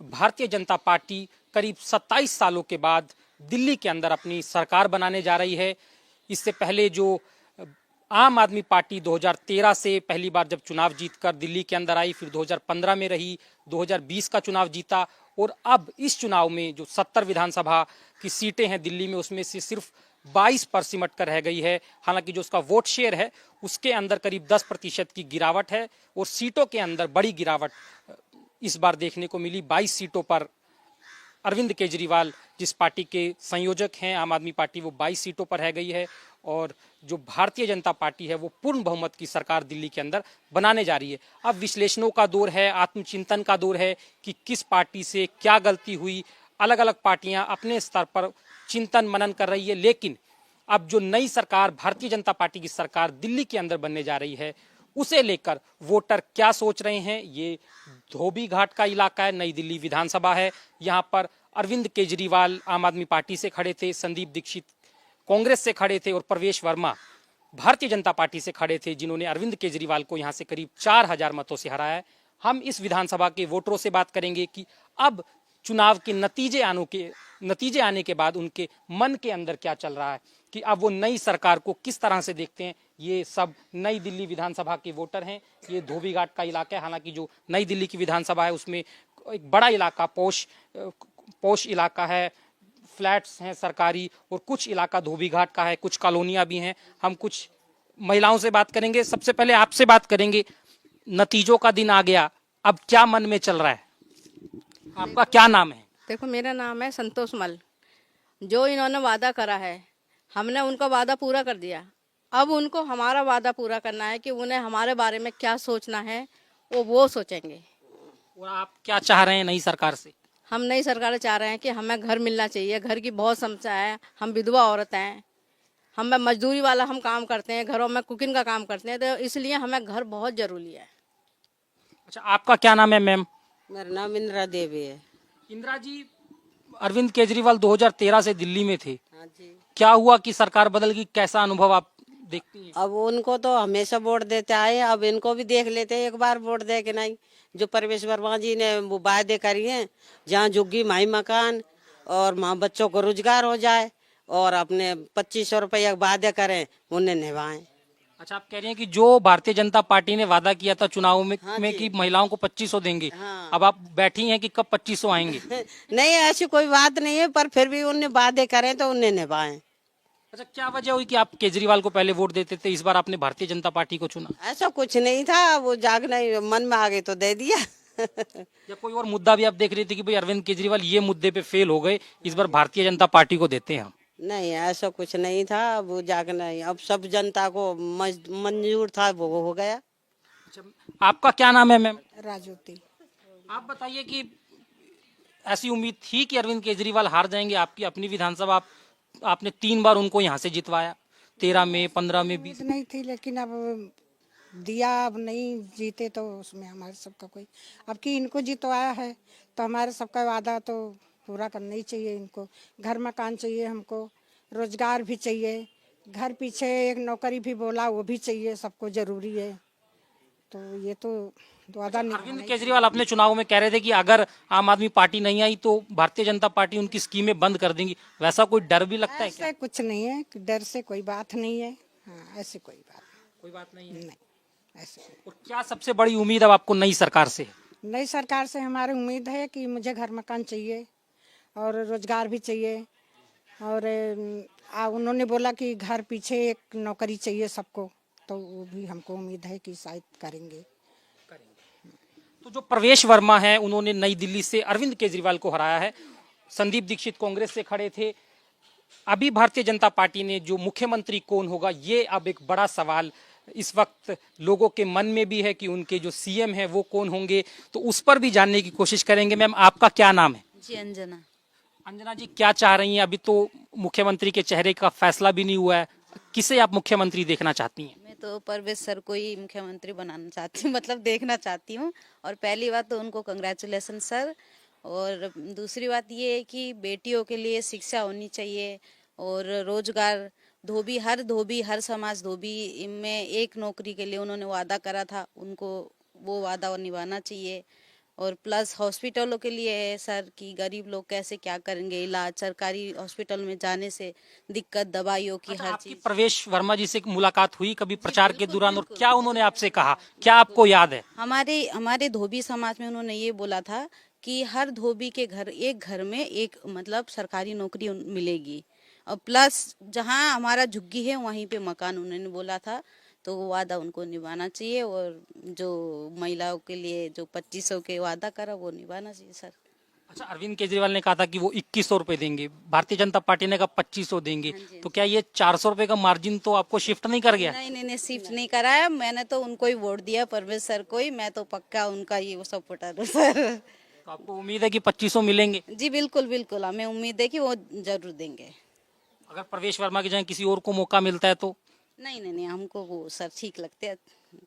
Bharatiya Janata party करीब 27 सालों के बाद दिल्ली के अंदर अपनी सरकार बनाने जा रही है। इससे पहले जो आम आदमी पार्टी 2013 से पहली बार जब चुनाव जीतकर दिल्ली के अंदर आई, फिर 2015 में रही, 2020 का चुनाव जीता और अब इस चुनाव में जो 70 विधानसभा की सीटें हैं दिल्ली में, उसमें से सिर्फ 22 पर सिमट कर रह गई है। हालांकि जो उसका वोट शेयर है उसके अंदर करीब 10% की गिरावट है और सीटों के अंदर बड़ी गिरावट इस बार देखने को मिली। 22 सीटों पर अरविंद केजरीवाल जिस पार्टी के संयोजक हैं आम आदमी पार्टी, वो 22 सीटों पर रह गई है और जो भारतीय जनता पार्टी है वो पूर्ण बहुमत की सरकार दिल्ली के अंदर बनाने जा रही है। अब विश्लेषणों का दौर है, आत्मचिंतन का दौर है कि किस पार्टी से क्या गलती हुई। अलग अलग पार्टियां अपने स्तर पर चिंतन मनन कर रही है, लेकिन अब जो नई सरकार भारतीय जनता पार्टी की सरकार दिल्ली के अंदर बनने जा रही है उसे लेकर वोटर क्या सोच रहे हैं। ये धोबी घाट का इलाका है, नई दिल्ली विधानसभा है। यहाँ पर अरविंद केजरीवाल आम आदमी पार्टी से खड़े थे, संदीप दीक्षित कांग्रेस से खड़े थे और प्रवेश वर्मा भारतीय जनता पार्टी से खड़े थे, जिन्होंने अरविंद केजरीवाल को यहाँ से करीब 4000 मतों से हराया है। हम इस विधानसभा के वोटरों से बात करेंगे कि अब चुनाव के नतीजे आने के बाद उनके मन के अंदर क्या चल रहा है, कि अब वो नई सरकार को किस तरह से देखते हैं। ये सब नई दिल्ली विधानसभा के वोटर हैं। ये धोबी घाट का इलाका है। हालांकि जो नई दिल्ली की विधानसभा है उसमें एक बड़ा इलाका पोश इलाका है, फ्लैट्स हैं सरकारी, और कुछ इलाका धोबी घाट का है, कुछ कॉलोनियां भी हैं। हम कुछ महिलाओं से बात करेंगे। सबसे पहले आपसे बात करेंगे, नतीजों का दिन आ गया, अब क्या मन में चल रहा है? आपका क्या नाम है? देखो, मेरा नाम है संतोष मल। जो इन्होंने वादा करा है हमने उनका वादा पूरा कर दिया। अब उनको हमारा वादा पूरा करना है कि उन्हें हमारे बारे में क्या सोचना है वो सोचेंगे। और आप क्या चाह रहे हैं नई सरकार से? हम नई सरकार चाह रहे हैं कि हमें घर मिलना चाहिए। घर की बहुत समस्या है। हम विधवा औरत हैं, हम मजदूरी वाला हम काम करते हैं, घरों में कुकिंग का काम करते हैं, तो इसलिए हमें घर बहुत जरूरी है। अच्छा, आपका क्या नाम है मैम? मेरा नाम इंदिरा देवी है। इंदिरा जी, अरविंद केजरीवाल 2013 से दिल्ली में थे, हाँ जी। क्या हुआ कि सरकार बदल गई? कैसा अनुभव आप देखती हैं? अब उनको तो हमेशा वोट देते आए, अब इनको भी देख लेते हैं एक बार वोट दे के। नहीं, जो परवेश वर्मा जी ने वो वादे करी हैं, जहाँ झुग्गी माई मकान और माँ बच्चों को रोजगार हो जाए और अपने 2500 रुपया वादे करें, उन्हें निभाएं। अच्छा, आप कह रही हैं कि जो भारतीय जनता पार्टी ने वादा किया था चुनाव में, हाँ कि महिलाओं को 2500 देंगे, हाँ। अब आप बैठी हैं कि कब 2500 आएंगे? नहीं, ऐसी कोई बात नहीं है, पर फिर भी उन्हें वादे करें तो उन्हें निभाएं। अच्छा, क्या वजह हुई कि आप केजरीवाल को पहले वोट देते थे, इस बार आपने भारतीय जनता पार्टी को चुना? ऐसा कुछ नहीं था, वो जागना मन में आ गई तो दे दिया। या कोई और मुद्दा भी आप देख रहे थे कि भाई अरविंद केजरीवाल ये मुद्दे पे फेल हो गए, इस बार भारतीय जनता पार्टी को देते हैं हम? नहीं, ऐसा कुछ नहीं था, वो जागना ही अब सब जनता को मंजूर था, वो हो गया। अच्छा, आपका क्या नाम है मैम? राजोती। आप बताइए कि ऐसी उम्मीद थी कि अरविंद केजरीवाल हार जाएंगे? आपकी अपनी विधानसभा आपने 3 बार उनको यहाँ से जितवाया, 13 में, 15 में, 20। नहीं थी, लेकिन अब दिया। अब नहीं जीते तो उसमें हमारे सबका कोई, अब कि इनको जितवाया है तो हमारे सबका वादा तो पूरा करना ही चाहिए। इनको घर मकान चाहिए, हमको रोजगार भी चाहिए, घर पीछे एक नौकरी भी बोला वो भी चाहिए, सबको जरूरी है। तो ये तो वादा अरविंद केजरीवाल अपने चुनाव में कह रहे थे कि अगर आम आदमी पार्टी नहीं आई तो भारतीय जनता पार्टी उनकी स्कीमें बंद कर देंगी। वैसा कोई डर भी लगता है क्या? ऐसे कुछ नहीं है, डर से कोई बात नहीं है। हाँ, ऐसे कोई कोई बात नहीं है। नहीं, ऐसे और क्या सबसे बड़ी उम्मीद अब आपको नई सरकार से है? नई सरकार से हमारी उम्मीद है कि मुझे घर मकान चाहिए और रोजगार भी चाहिए। और उन्होंने बोला कि घर पीछे एक नौकरी चाहिए सबको, तो वो भी हमको उम्मीद है कि शायद करेंगे। तो जो प्रवेश वर्मा है उन्होंने नई दिल्ली से अरविंद केजरीवाल को हराया है। संदीप दीक्षित कांग्रेस से खड़े थे। अभी भारतीय जनता पार्टी ने जो मुख्यमंत्री कौन होगा, ये अब एक बड़ा सवाल इस वक्त लोगों के मन में भी है कि उनके जो सीएम है वो कौन होंगे, तो उस पर भी जानने की कोशिश करेंगे। मैम, आपका क्या नाम है? जी, अंजना। अंजना जी, क्या चाह रही हैं? अभी तो मुख्यमंत्री के चेहरे का फैसला भी नहीं हुआ है, किसे आप मुख्यमंत्री देखना चाहती हैं? मैं तो परवेश सर को ही मुख्यमंत्री बनाना चाहती हूँ, मतलब देखना चाहती हूँ। और पहली बात तो उनको कंग्रेचुलेसन सर। और दूसरी बात ये है कि बेटियों के लिए शिक्षा होनी चाहिए और रोजगार। धोबी हर समाज धोबी में एक नौकरी के लिए उन्होंने वादा करा था, उनको वो वादा निभाना चाहिए। और प्लस हॉस्पिटलों के लिए है सर कि गरीब लोग कैसे क्या करेंगे इलाज, सरकारी हॉस्पिटल में जाने से दिक्कत, दवाइयों की अच्छा, हर आपकी चीज। प्रवेश वर्मा जी से मुलाकात हुई कभी प्रचार के बिल्कुल, दौरान और बिल्कुल। क्या उन्होंने आपसे कहा, क्या आपको याद है? हमारे हमारे धोबी समाज में उन्होंने ये बोला था कि हर धोबी के घर, एक घर में एक मतलब सरकारी नौकरी मिलेगी, और प्लस जहाँ हमारा झुग्गी है वहीं पे मकान, उन्होंने बोला था। तो वो वादा उनको निभाना चाहिए, और जो महिलाओं के लिए जो 2500 के वादा करा वो निभाना चाहिए सर। अच्छा, अरविंद केजरीवाल ने कहा था कि वो 2100 रुपए देंगे, भारतीय जनता पार्टी ने कहा 2500 देंगे, हाँ जी, तो क्या ये 400 रुपए का मार्जिन तो आपको शिफ्ट नहीं कर गया? नहीं नहीं नहीं, शिफ्ट नहीं कराया, मैंने तो उनको ही वोट दिया, परवेज सर को ही। मैं तो पक्का उनका ये सपोर्टर हूँ सर। तो आपको उम्मीद है कि 2500 मिलेंगे? जी बिल्कुल बिल्कुल, हमें उम्मीद है कि वो जरूर देंगे। अगर प्रवेश वर्मा की जगह किसी और को मौका मिलता है तो? नहीं नहीं नहीं, हमको वो सर ठीक लगते हैं,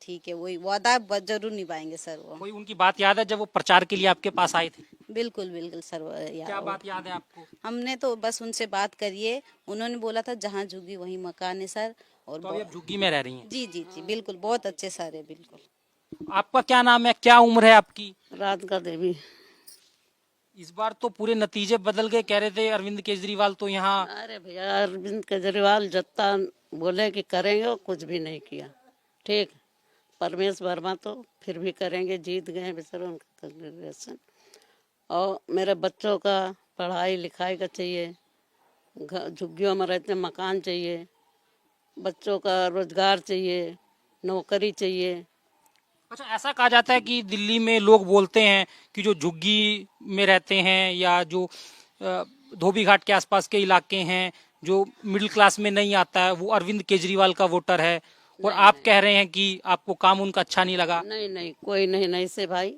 ठीक है, वही वादा जरूर निभाएंगे सर वो। कोई उनकी बात याद है जब वो प्रचार के लिए आपके पास आए थे? बिल्कुल बिल्कुल सर, वो क्या बात याद है आपको? हमने तो बस उनसे बात करी है, उन्होंने बोला था जहाँ झुग्गी वहीं मकान है सर। और तो अभी आप झुग्गी में रह रही हैं? जी जी जी बिल्कुल, बहुत अच्छे सर है बिल्कुल। आपका क्या नाम है, क्या उम्र है आपकी? राधिका देवी। इस बार तो पूरे नतीजे बदल गए, कह रहे थे अरविंद केजरीवाल तो यहाँ। अरे भैया, अरविंद केजरीवाल जितना बोले कि करेंगे वो कुछ भी नहीं किया। ठीक, परमेश वर्मा तो फिर भी करेंगे, जीत गए बेचारे, उनका कांग्रेसन। और मेरे बच्चों का पढ़ाई लिखाई का चाहिए, झुग्गियों में रहते मकान चाहिए, बच्चों का रोजगार चाहिए, नौकरी चाहिए। अच्छा, ऐसा कहा जाता है कि दिल्ली में लोग बोलते हैं कि जो झुग्गी में रहते हैं या जो धोबी घाट के आसपास के इलाके हैं, जो मिडिल क्लास में नहीं आता है, वो अरविंद केजरीवाल का वोटर है, और आप कह रहे हैं कि आपको काम उनका अच्छा नहीं लगा। नहीं नहीं, कोई नहीं, नहीं से भाई,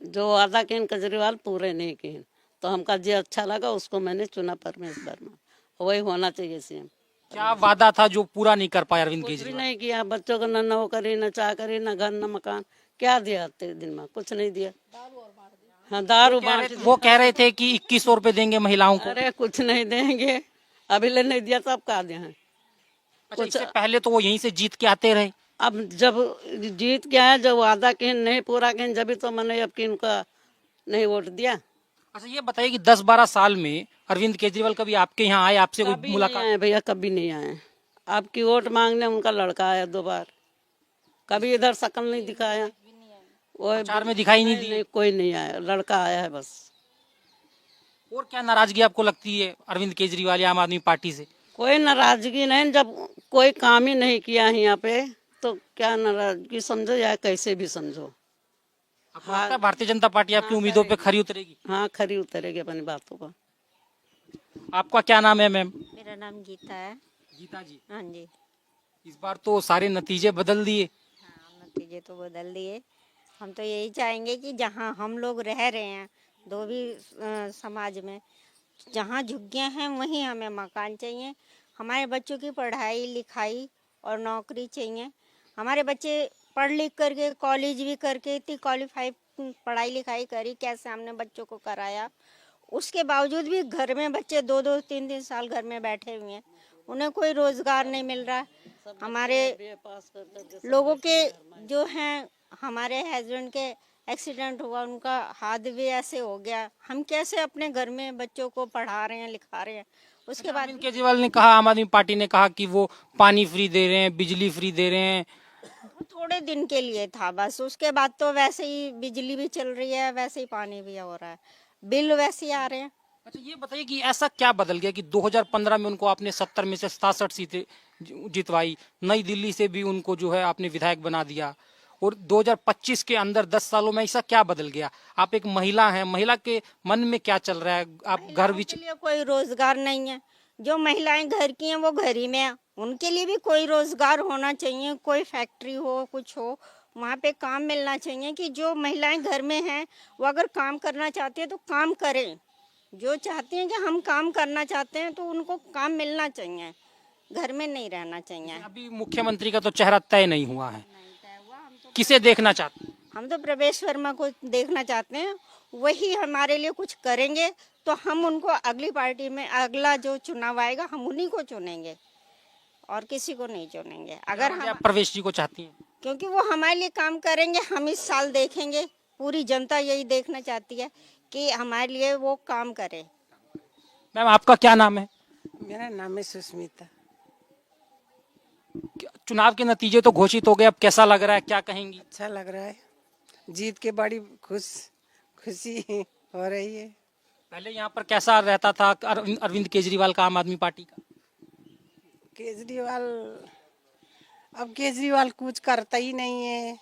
जो वादा किए केजरीवाल पूरे नहीं किए, तो हमका जो अच्छा लगा उसको मैंने चुना, परमेश वर्मा, वही होना चाहिए सीएम। क्या वादा था जो पूरा नहीं कर पाए अरविंद कुछ भी केजरीवाल? नहीं किया, बच्चों को न नौकरी, न चाकरी, न घर, न मकान, क्या दिया आते दिन में? कुछ नहीं दिया। हाँ, दारू बांट। वो कह रहे थे कि 2100 रुपए देंगे महिलाओं को। अरे कुछ नहीं देंगे, अभी ले नहीं दिया, तब कहा दिया है। अच्छा, इससे पहले तो वो यहीं से जीत के आते रहे। अब जब जीत गया है, जब वादा किए नहीं पूरा किए, जब तो मैंने अब कि इनका नहीं वोट दिया। अच्छा, ये बताइए कि 10-12 साल में अरविंद केजरीवाल कभी आपके यहाँ आए, आपसे कोई कभी नहीं मुलाकात? आए भैया, कभी नहीं आए। आपकी वोट मांगने उनका लड़का आया 2 बार, कभी इधर शकल नहीं दिखाया, वो प्रचार में दिखाई नहीं दिए। नहीं, कोई नहीं आया, लड़का आया है बस। और क्या नाराजगी आपको लगती है अरविंद केजरीवाल या आम आदमी पार्टी से? कोई नाराजगी नहीं, जब कोई काम ही नहीं किया है यहाँ पे तो क्या नाराजगी समझो या कैसे भी समझो। आपको लगता है भारतीय जनता पार्टी आपकी उम्मीदों पे खरी उतरेगी? हाँ, खरी उतरेगी अपनी बातों पर। आपका क्या नाम है मैम? मेरा नाम गीता है। गीता जी, हाँ जी, इस बार तो सारे नतीजे बदल दिए। हाँ, नतीजे तो बदल दिए। हम तो यही चाहेंगे कि जहाँ हम लोग रह रहे हैं धोबी समाज में, जहाँ झुग्गियाँ हैं वहीं हमें मकान चाहिए। हमारे बच्चों की पढ़ाई लिखाई और नौकरी चाहिए। हमारे बच्चे पढ़ लिख करके कॉलेज भी करके इतनी क्वालिफाई पढ़ाई लिखाई करी, कैसे हमने बच्चों को कराया, उसके बावजूद भी घर में बच्चे 2-2 3-3 साल घर में बैठे हुए हैं, उन्हें कोई रोजगार नहीं मिल रहा। हमारे लोगों के जो हैं, हमारे हस्बैंड के एक्सीडेंट हुआ, उनका हाथ भी ऐसे हो गया, हम कैसे अपने घर में बच्चों को पढ़ा रहे हैं लिखा रहे हैं। उसके बाद अरविंद केजरीवाल ने कहा, आम आदमी पार्टी ने कहा कि वो पानी फ्री दे रहे हैं, बिजली फ्री दे रहे हैं। थोड़े दिन के लिए था बस, उसके बाद तो वैसे ही बिजली भी चल रही है, वैसे ही पानी भी हो रहा है, बिल वैसे ही आ रहे हैं। अच्छा, ये बताइए कि ऐसा क्या बदल गया कि 2015 में उनको आपने 70 में से 67 सीटें जितवाई, नई दिल्ली से भी उनको जो है आपने विधायक बना दिया, और 2025 के अंदर 10 सालों में ऐसा क्या बदल गया? आप एक महिला हैं, महिला के मन में क्या चल रहा है? आप घर भी के लिए कोई रोजगार नहीं है, जो महिलाएं घर की हैं वो घर ही में है, उनके लिए भी कोई रोजगार होना चाहिए, कोई फैक्ट्री हो, कुछ हो, वहाँ पे काम मिलना चाहिए कि जो महिलाएं घर में हैं वो अगर काम करना चाहती है तो काम करें। जो चाहती हैं कि हम काम करना चाहते हैं तो उनको काम मिलना चाहिए, घर में नहीं रहना चाहिए। अभी मुख्यमंत्री का तो चेहरा तय नहीं हुआ है, किसे देखना चाहते हैं? हम तो प्रवेश वर्मा को देखना चाहते हैं, वही हमारे लिए कुछ करेंगे तो हम उनको अगली पार्टी में अगला जो चुनाव आएगा हम उन्हीं को चुनेंगे और किसी को नहीं चुनेंगे। अगर हम आप प्रवेश जी को चाहती हैं? क्योंकि वो हमारे लिए काम करेंगे, हम इस साल देखेंगे पूरी जनता यही देखना चाहती है कि हमारे लिए वो काम करे। मैम आपका क्या नाम है? मेरा नाम है सुष्मिता। चुनाव के नतीजे तो घोषित हो गए, अब कैसा लग रहा है, क्या कहेंगी? अच्छा लग रहा है, जीत के बड़ी खुशी हो रही है। पहले यहाँ पर कैसा रहता था अरविंद केजरीवाल का, आम आदमी पार्टी का? केजरीवाल, अब केजरीवाल कुछ करता ही नहीं है,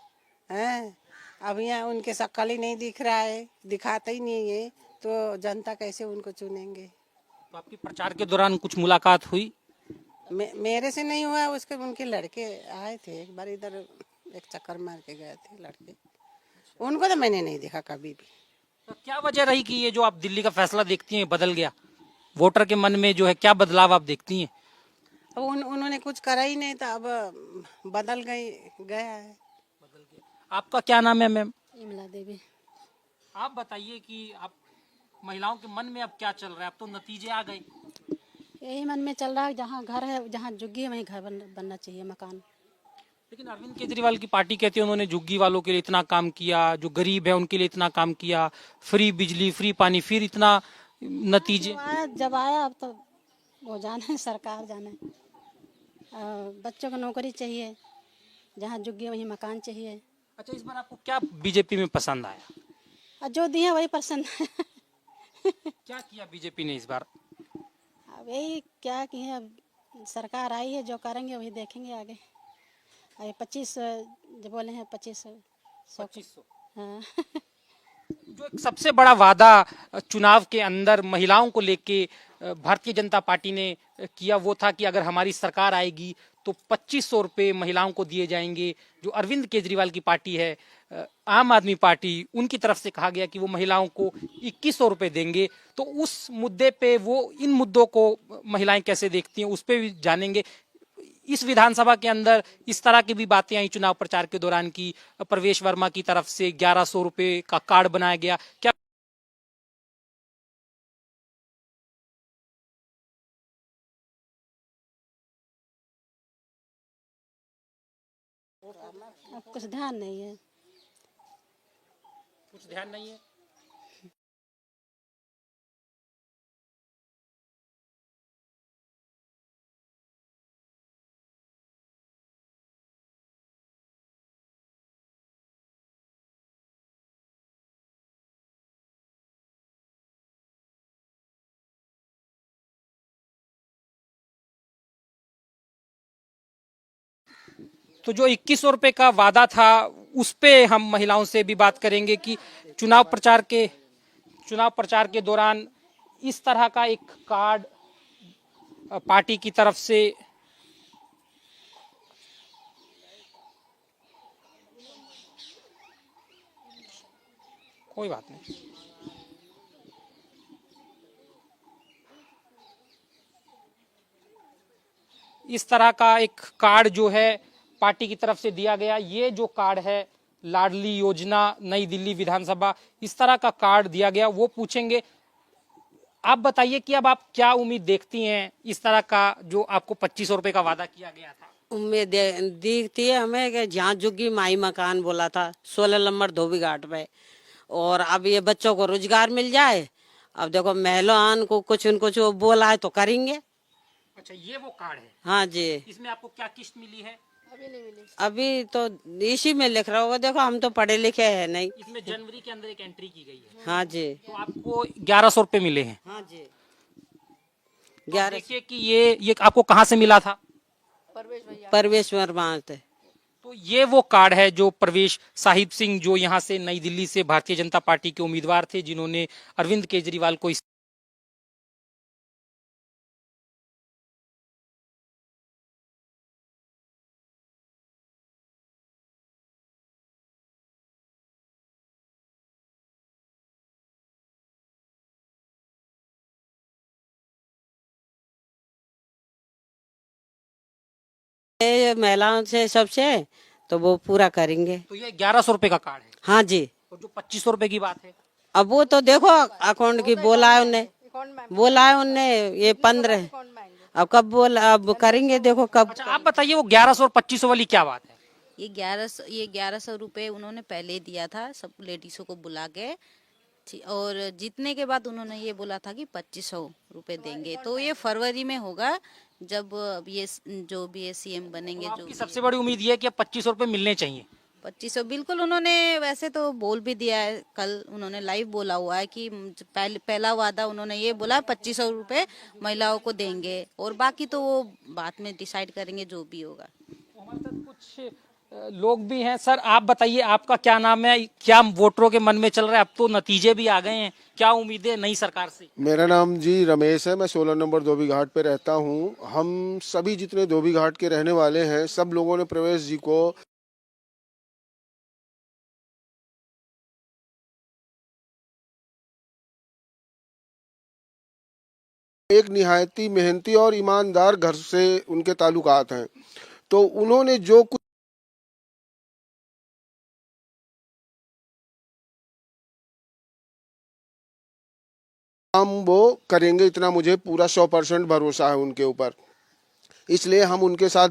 हैं? अब यहाँ उनके शक्ल ही नहीं दिख रहा है, दिखाता ही नहीं है, तो जनता कैसे उनको चुनेंगे? तो आपकी प्रचार के दौरान कुछ मुलाकात हुई? मेरे से नहीं हुआ, उसके उनके लड़के आए थे एक बार इधर, एक चक्कर मार के गए थे लड़के, उनको तो मैंने नहीं देखा कभी भी। तो क्या वजह रही कि ये जो आप दिल्ली का फैसला देखती हैं बदल गया? वोटर के मन में जो है क्या बदलाव आप देखती हैं? अब उन्होंने कुछ करा ही नहीं था, अब बदल गया है। आपका क्या नाम है मैम? इमला देवी। आप बताइए कि आप महिलाओं के मन में अब क्या चल रहा है? अब तो नतीजे आ गए। यही मन में चल रहा है, जहाँ घर है, जहाँ झुग्गी है वहीं घर बनना चाहिए, मकान। लेकिन अरविंद केजरीवाल की पार्टी कहती है उन्होंने झुग्गी वालों के लिए इतना काम किया, जो गरीब है उनके लिए इतना काम किया, फ्री बिजली फ्री पानी, फिर इतना नतीजे। जब आया अब तो वो जाने, सरकार जाने। बच्चों को नौकरी चाहिए, जहाँ झुग्गी है वहीं मकान चाहिए। अच्छा, इस बार आपको क्या बीजेपी में पसंद आया? और जो दिए वही पसंद है। क्या किया बीजेपी ने इस बार? अब यही क्या कि है, अब सरकार आई है, जो करेंगे वही देखेंगे आगे। अभी 25 जो बोले हैं 2500। हाँ। जो एक सबसे बड़ा वादा चुनाव के अंदर महिलाओं को लेके भारतीय जनता पार्टी ने किया, वो था कि अगर हमारी सरकार आएगी तो 2500 रुपये महिलाओं को दिए जाएंगे। जो अरविंद केजरीवाल की पार्टी है, आम आदमी पार्टी, उनकी तरफ से कहा गया कि वो महिलाओं को 2100 रुपये देंगे। तो उस मुद्दे पे वो इन मुद्दों को महिलाएं कैसे देखती हैं, उस पर भी जानेंगे। इस विधानसभा के अंदर इस तरह की भी बातें आई चुनाव प्रचार के दौरान की प्रवेश वर्मा की तरफ से 1100 रुपये का कार्ड बनाया गया। क्या अब कुछ ध्यान नहीं है। कुछ ध्यान नहीं है? तो जो 2100 रुपए का वादा था उस पे हम महिलाओं से भी बात करेंगे कि चुनाव प्रचार के दौरान इस तरह का एक कार्ड पार्टी की तरफ से कोई बात नहीं। इस तरह का एक कार्ड जो है पार्टी की तरफ से दिया गया। ये जो कार्ड है लाडली योजना नई दिल्ली विधानसभा, इस तरह का कार्ड दिया गया। वो पूछेंगे, आप बताइए कि अब आप क्या उम्मीद देखती हैं इस तरह का जो आपको 2500 रुपए का वादा किया गया था? उम्मीद दिखती है हमें कि जहाँ झुग्गी माई मकान बोला था 16 नंबर धोबी घाट पे, और अब ये बच्चों को रोजगार मिल जाए। अब देखो महिलाओं को कुछ उनको जो बोला है तो करेंगे। अच्छा, ये वो कार्ड है? हाँ जी। इसमें आपको क्या किस्त मिली है? अभी नहीं मिली। अभी तो इसी में लिख रहा होगा, देखो हम तो पढ़े लिखे हैं नहीं। इसमें जनवरी के अंदर एक एंट्री की गई है। हाँ जी। तो आपको 1100 रुपए मिले हैं। हाँ जी। तो देखिए कि ये आपको कहाँ से मिला था? परवेश वर्मा थे। तो ये वो कार्ड है जो प्रवेश साहिब सिंह, जो यहाँ से नई दिल्ली से भारतीय जनता पार्टी के उम्मीदवार थे, जिन्होंने अरविंद केजरीवाल को इस ये महिलाओं से सबसे तो वो पूरा करेंगे। तो ये 1100 रुपए का कार्ड है। हाँ जी। और जो 2500 रुपए की बात है, अब वो तो देखो अकाउंट की बोला है उनने ये 15। अब कब बोला, अब करेंगे देखो कब। अच्छा आप बताइए वो 1100 और 2500 वाली क्या बात है? ये 1100 रुपये उन्होंने पहले दिया था सब लेडीज़ों को बुला के, और जीतने के बाद उन्होंने ये बोला था कि 2500 रुपये देंगे। तो ये फरवरी में होगा जब ये जो भी ये सीएम बनेंगे। जो आपकी सबसे बड़ी उम्मीद ये है कि अब 2500 रुपये मिलने चाहिए। 2500 बिल्कुल, उन्होंने वैसे तो बोल भी दिया है, कल उन्होंने लाइव बोला हुआ है कि पहला वादा उन्होंने ये बोला 2500 रुपये महिलाओं को देंगे, और बाकी तो वो बाद में डिसाइड करेंगे जो भी होगा। हमारे साथ कुछ लोग भी हैं। सर आप बताइए, आपका क्या नाम है, क्या वोटरों के मन में चल रहा है? अब तो नतीजे भी आ गए हैं, क्या उम्मीदें नई सरकार से? मेरा नाम जी रमेश है, मैं 16 नंबर धोबी घाट पे रहता हूँ। हम सभी जितने धोबी घाट के रहने वाले हैं, सब लोगों ने प्रवेश जी को एक निहायती मेहनती और ईमानदार घर से उनके ताल्लुकात हैं, तो उन्होंने जो कुछ काम वो करेंगे, इतना मुझे पूरा 100% भरोसा है उनके ऊपर। इसलिए हम उनके साथ